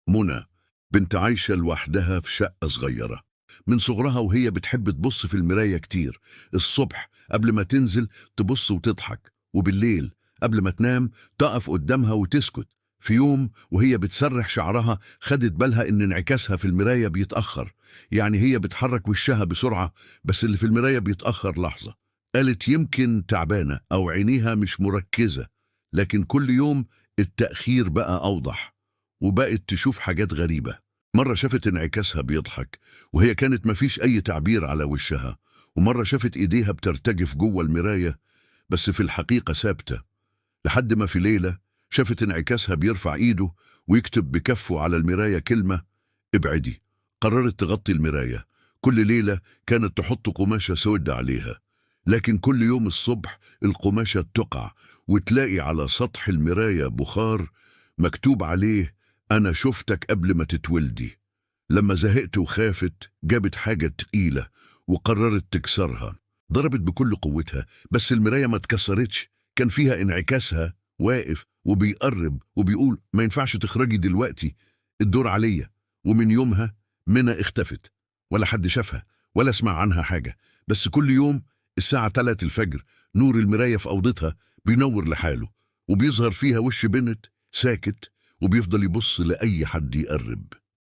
منى، بنت عايشة لوحدها في شقة صغيرة. من صغرها وهي بتحب تبص في المراية كتير. الصبح قبل ما تنزل تبص وتضحك، وبالليل قبل ما تنام تقف قدامها وتسكت. في يوم وهي بتسرح شعرها خدت بالها إن انعكاسها في المراية بيتأخر. يعني هي بتحرك وشها بسرعة، بس اللي في المراية بيتأخر لحظة. قالت يمكن تعبانة أو عينيها مش مركزة. لكن كل يوم التأخير بقى أوضح، وبقت تشوف حاجات غريبة. مرة شافت انعكاسها بيضحك وهي كانت مفيش أي تعبير على وشها. ومرة شافت إيديها بترتجف جوه المراية بس في الحقيقة ثابتة. لحد ما في ليلة شافت انعكاسها بيرفع إيده ويكتب بكفه على المراية كلمة: ابعدي. قررت تغطي المراية. كل ليلة كانت تحط قماشة سودة عليها، لكن كل يوم الصبح القماشة تقع وتلاقي على سطح المراية بخار مكتوب عليه: أنا شفتك قبل ما تتولدي. لما زهقت وخافت جابت حاجة تقيلة وقررت تكسرها. ضربت بكل قوتها بس المراية ما اتكسرتش. كان فيها انعكاسها واقف وبيقرب وبيقول: ما ينفعش تخرجي دلوقتي، الدور عليا. ومن يومها منى اختفت، ولا حد شافها ولا سمع عنها حاجة. بس كل يوم الساعة 3 الفجر نور المراية في أوضتها بينور لحاله، وبيظهر فيها وش بنت ساكت وبيفضل يبص لأي حد يقرب.